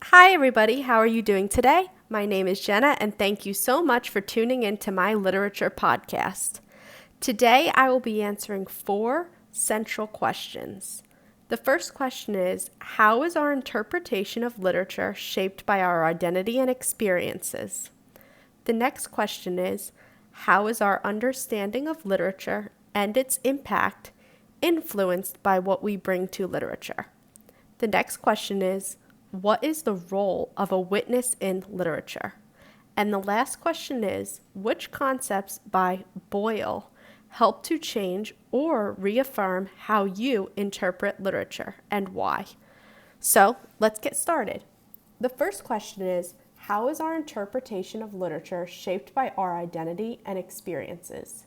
Hi, everybody. How are you doing today? My name is Jenna, and thank you so much for tuning in to my literature podcast. Today, I will be answering 4 central questions. The first question is, how is our interpretation of literature shaped by our identity and experiences? The next question is, how is our understanding of literature and its impact influenced by what we bring to literature? The next question is, what is the role of a witness in literature? And the last question is, which concepts by Boyle help to change or reaffirm how you interpret literature and why? So let's get started. The first question is, how is our interpretation of literature shaped by our identity and experiences?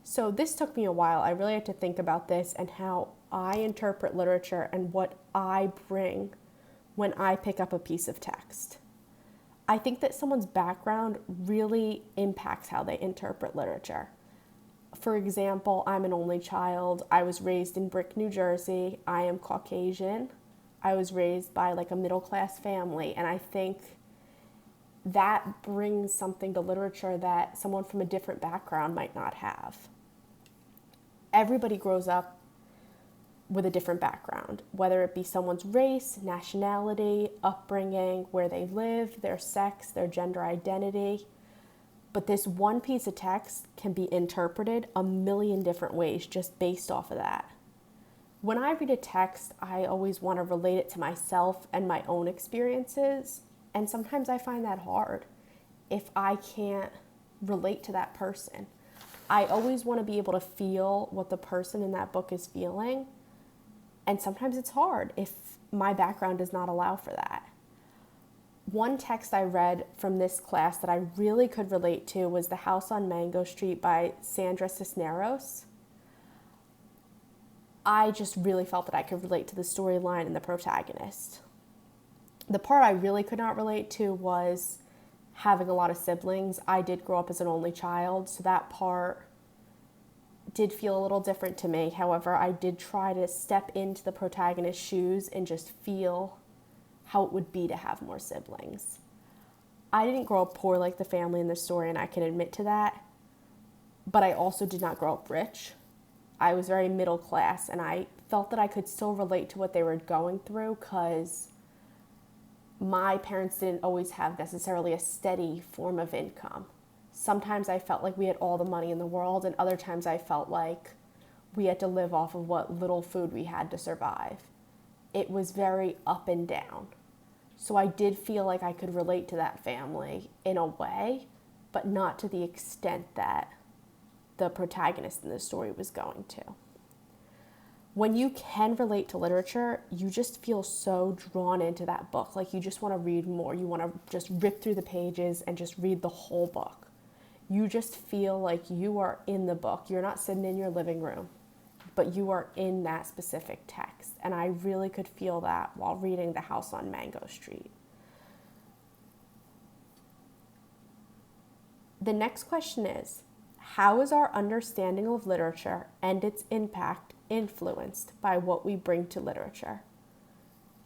So this took me a while. I really had to think about this and how I interpret literature and what I bring when I pick up a piece of text. I think that someone's background really impacts how they interpret literature. For example, I'm an only child. I was raised in Brick, New Jersey. I am Caucasian. I was raised by like a middle-class family, and I think that brings something to literature that someone from a different background might not have. Everybody grows up with a different background, whether it be someone's race, nationality, upbringing, where they live, their sex, their gender identity. But this one piece of text can be interpreted a million different ways just based off of that. When I read a text, I always want to relate it to myself and my own experiences, and sometimes I find that hard if I can't relate to that person. I always want to be able to feel what the person in that book is feeling, and sometimes it's hard if my background does not allow for that. One text I read from this class that I really could relate to was The House on Mango Street by Sandra Cisneros. I just really felt that I could relate to the storyline and the protagonist. The part I really could not relate to was having a lot of siblings. I did grow up as an only child, so that part did feel a little different to me. However, I did try to step into the protagonist's shoes and just feel how it would be to have more siblings. I didn't grow up poor like the family in the story, and I can admit to that, but I also did not grow up rich. I was very middle class, and I felt that I could still relate to what they were going through because my parents didn't always have necessarily a steady form of income. Sometimes I felt like we had all the money in the world, and other times I felt like we had to live off of what little food we had to survive. It was very up and down. So I did feel like I could relate to that family in a way, but not to the extent that the protagonist in the story was going to. When you can relate to literature, you just feel so drawn into that book. Like you just want to read more. You want to just rip through the pages and just read the whole book. You just feel like you are in the book. You're not sitting in your living room, but you are in that specific text. And I really could feel that while reading The House on Mango Street. The next question is, how is our understanding of literature and its impact influenced by what we bring to literature?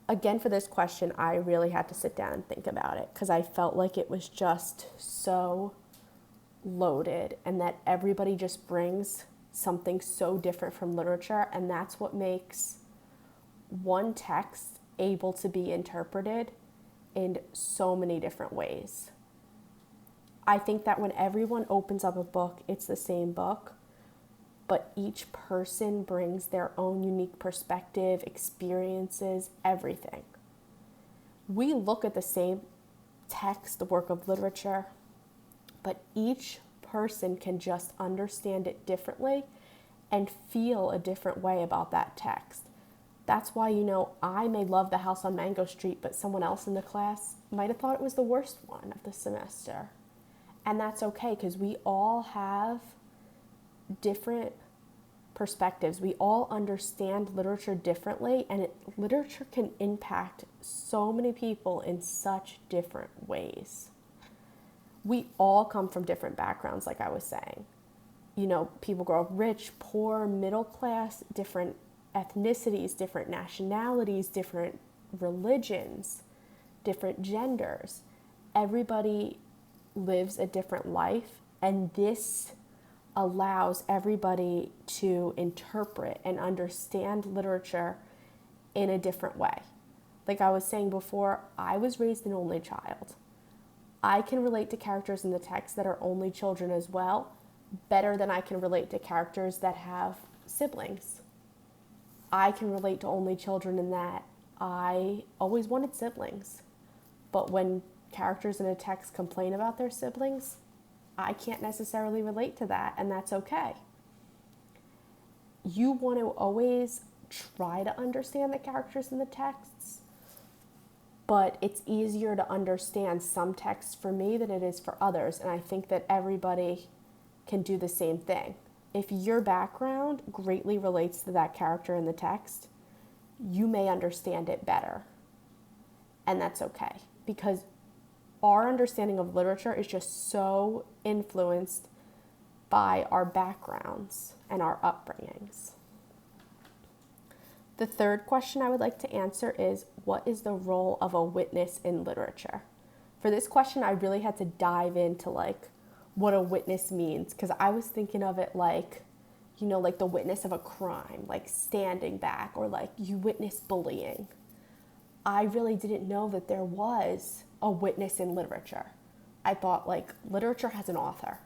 Again, for this question, I really had to sit down and think about it because I felt like it was just so loaded and that everybody just brings something so different from literature, and that's what makes one text able to be interpreted in so many different ways. I think that when everyone opens up a book, it's the same book, but each person brings their own unique perspective, experiences, everything. We look at the same text, the work of literature, but each person can just understand it differently and feel a different way about that text. That's why, I may love The House on Mango Street, but someone else in the class might have thought it was the worst one of the semester. And that's okay, because we all have different perspectives. We all understand literature differently, and literature can impact so many people in such different ways. We all come from different backgrounds, like I was saying. People grow up rich, poor, middle class, different ethnicities, different nationalities, different religions. different genders. Everybody lives a different life, and this allows everybody to interpret and understand literature in a different way. Like I was saying before, I was raised an only child. I can relate to characters in the text that are only children as well, better than I can relate to characters that have siblings. I can relate to only children in that I always wanted siblings. But when characters in a text complain about their siblings, I can't necessarily relate to that, and that's okay. You want to always try to understand the characters in the texts, but it's easier to understand some texts for me than it is for others, and I think that everybody can do the same thing. If your background greatly relates to that character in the text, you may understand it better, and that's okay, because our understanding of literature is just so influenced by our backgrounds and our upbringings. The third question I would like to answer is, what is the role of a witness in literature? For this question, I really had to dive into what a witness means, because I was thinking of it like the witness of a crime, like standing back, or like you witness bullying. I really didn't know that there was a witness in literature. I thought literature has an author.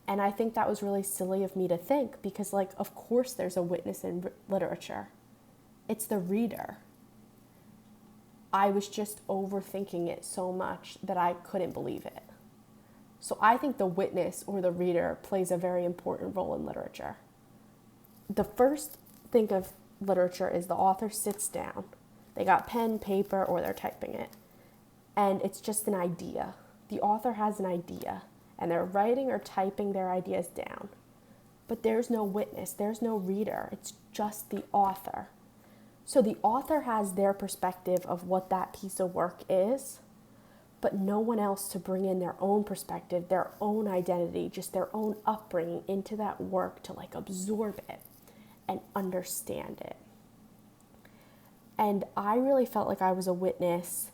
And I think that was really silly of me to think, because of course there's a witness in literature. It's the reader. I was just overthinking it so much that I couldn't believe it. So I think the witness or the reader plays a very important role in literature. The first thing of literature is the author sits down. They got pen, paper, or they're typing it. And it's just an idea. The author has an idea, and they're writing or typing their ideas down. But there's no witness, there's no reader, it's just the author. So the author has their perspective of what that piece of work is, but no one else to bring in their own perspective, their own identity, just their own upbringing into that work to absorb it and understand it. And I really felt like I was a witness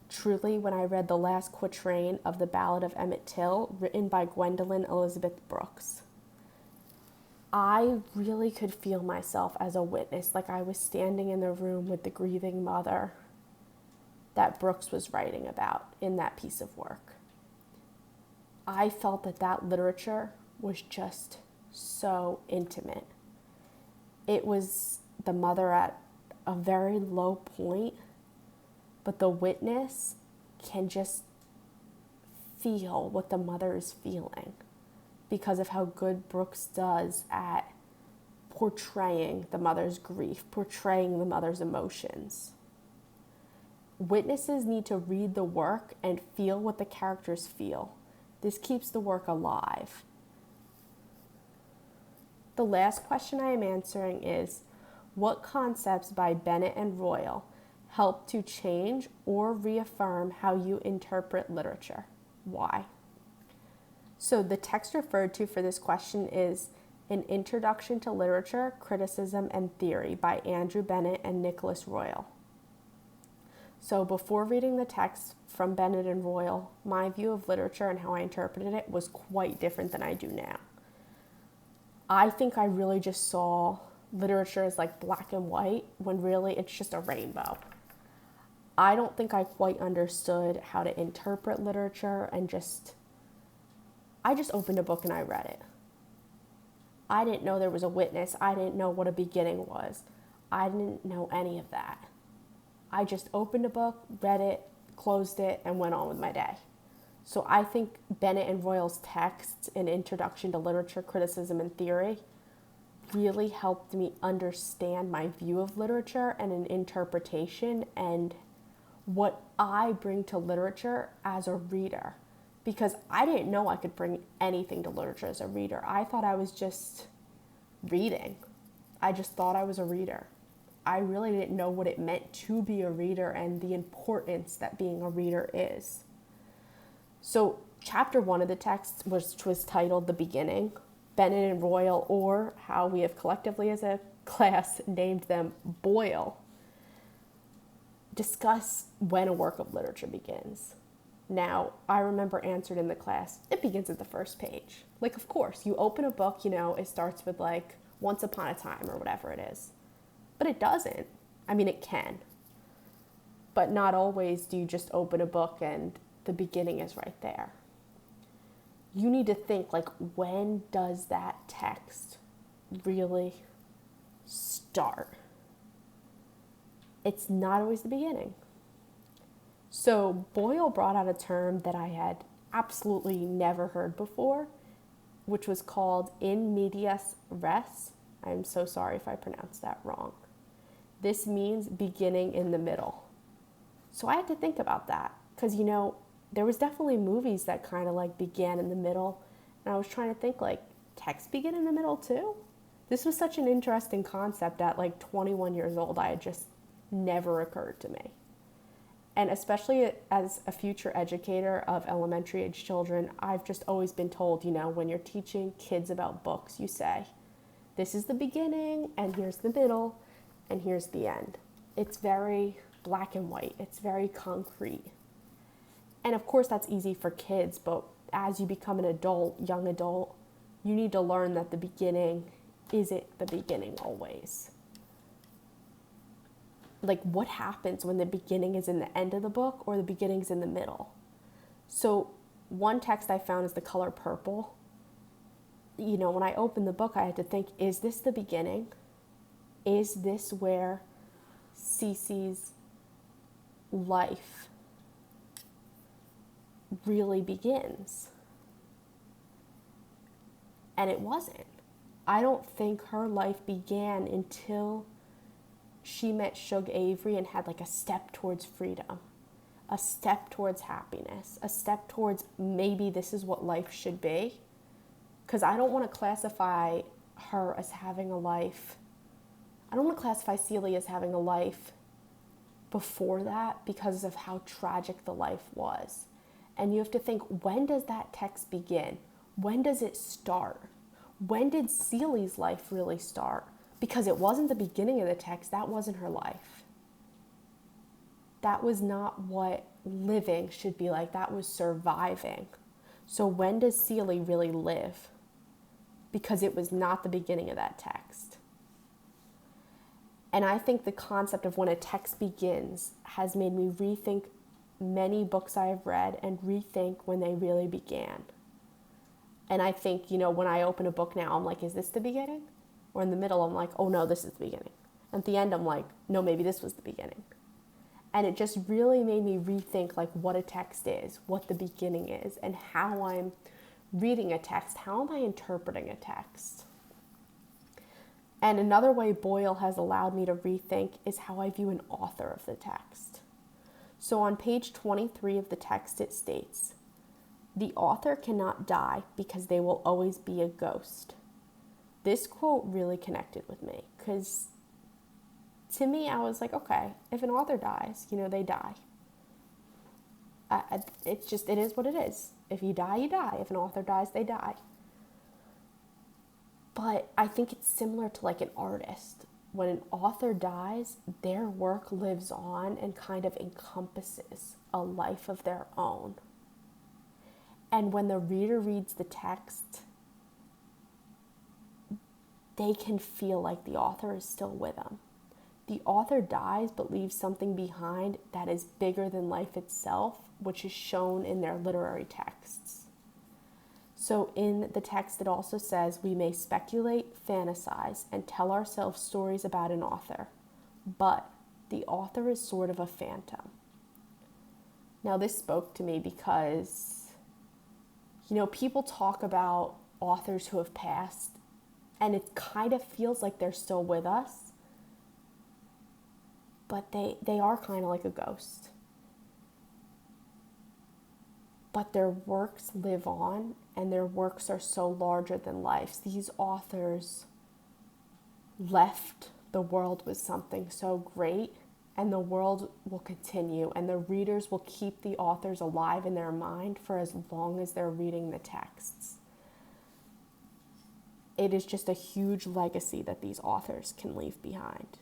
truly when I read the last quatrain of the Ballad of Emmett Till, written by Gwendolyn Elizabeth Brooks. I really could feel myself as a witness, like I was standing in the room with the grieving mother that Brooks was writing about in that piece of work. I felt that literature was just so intimate. It was the mother at a very low point, but the witness can just feel what the mother is feeling because of how good Brooks does at portraying the mother's grief, portraying the mother's emotions. Witnesses need to read the work and feel what the characters feel. This keeps the work alive. The last question I am answering is, what concepts by Bennett and Royal help to change or reaffirm how you interpret literature? Why? So the text referred to for this question is An Introduction to Literature, Criticism, and Theory by Andrew Bennett and Nicholas Royal. So before reading the text from Bennett and Royal, my view of literature and how I interpreted it was quite different than I do now. I think I really just saw literature as black and white, when really it's just a rainbow. I don't think I quite understood how to interpret literature, and I just opened a book and I read it. I didn't know there was a witness. I didn't know what a beginning was. I didn't know any of that. I just opened a book, read it, closed it, and went on with my day. So I think Bennett and Royal's texts, An Introduction to Literature, Criticism, and Theory, really helped me understand my view of literature and an interpretation and what I bring to literature as a reader. Because I didn't know I could bring anything to literature as a reader. I thought I was just reading. I just thought I was a reader. I really didn't know what it meant to be a reader and the importance that being a reader is. So chapter 1 of the text, which was titled The Beginning, Bennett and Royal, or how we have collectively as a class named them, Boyle. discuss when a work of literature begins. Now, I remember answered in the class, it begins at the first page. Like, of course, you open a book, it starts with like Once Upon a Time or whatever it is. But it doesn't. I mean, it can. But not always do you just open a book and the beginning is right there. You need to think, like, when does that text really start? It's not always the beginning. So Boyle brought out a term that I had absolutely never heard before, which was called in medias res. I'm so sorry if I pronounced that wrong. This means beginning in the middle. So I had to think about that because, there was definitely movies that kind of like began in the middle. And I was trying to think, like, text begin in the middle too? This was such an interesting concept at like 21 years old. I had just never occurred to me. And especially as a future educator of elementary age children, I've just always been told, when you're teaching kids about books, you say, this is the beginning, and here's the middle, and here's the end. It's very black and white. It's very concrete. And of course, that's easy for kids, but as you become an adult, young adult, you need to learn that the beginning isn't the beginning always. Like, what happens when the beginning is in the end of the book or the beginning's in the middle? So one text I found is The Color Purple. When I opened the book, I had to think, is this the beginning? Is this where Cece's life really begins? And it wasn't. I don't think her life began until she met Shug Avery and had like a step towards freedom, a step towards happiness, a step towards maybe this is what life should be. Because I don't want to classify her as having a life. I don't want to classify Celie as having a life before that because of how tragic the life was. And you have to think, when does that text begin? When does it start? When did Celie's life really start? Because it wasn't the beginning of the text. That wasn't her life. That was not what living should be like. That was surviving. So when does Celie really live? Because it was not the beginning of that text. And I think the concept of when a text begins has made me rethink many books I have read and rethink when they really began. And I think, when I open a book now, I'm like, is this the beginning? Or in the middle, I'm like, oh no, this is the beginning. At the end, I'm like, no, maybe this was the beginning. And it just really made me rethink like what a text is, what the beginning is, and how I'm reading a text. How am I interpreting a text? And another way Boyle has allowed me to rethink is how I view an author of the text. So on page 23 of the text, it states, the author cannot die because they will always be a ghost. This quote really connected with me because to me, I was like, okay, if an author dies, they die. It is what it is. If you die, you die. If an author dies, they die. But I think it's similar to like an artist. When an author dies, their work lives on and kind of encompasses a life of their own. And when the reader reads the text, they can feel like the author is still with them. The author dies but leaves something behind that is bigger than life itself, which is shown in their literary texts. So in the text, it also says, we may speculate, fantasize, and tell ourselves stories about an author, but the author is sort of a phantom. Now, this spoke to me because, people talk about authors who have passed, and it kind of feels like they're still with us, but they are kind of like a ghost. But their works live on, and their works are so larger than life. These authors left the world with something so great, and the world will continue, and the readers will keep the authors alive in their mind for as long as they're reading the texts. It is just a huge legacy that these authors can leave behind.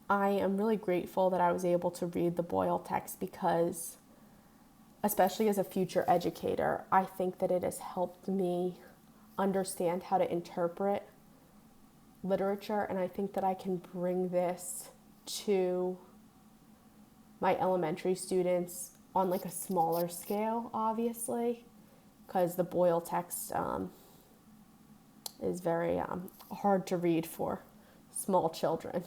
I am really grateful that I was able to read the Boyle text because, especially as a future educator, I think that it has helped me understand how to interpret literature, and I think that I can bring this to my elementary students on like a smaller scale, obviously, because the Boyle text is very hard to read for small children.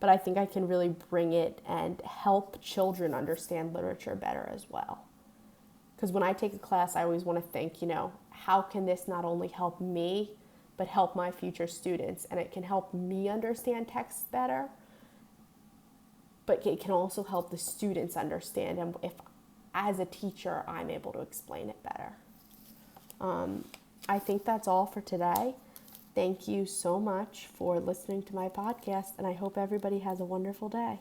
But I think I can really bring it and help children understand literature better as well. Because when I take a class, I always want to think, how can this not only help me, but help my future students? And it can help me understand texts better, but it can also help the students understand. And if, as a teacher, I'm able to explain it better. I think that's all for today. Thank you so much for listening to my podcast, and I hope everybody has a wonderful day.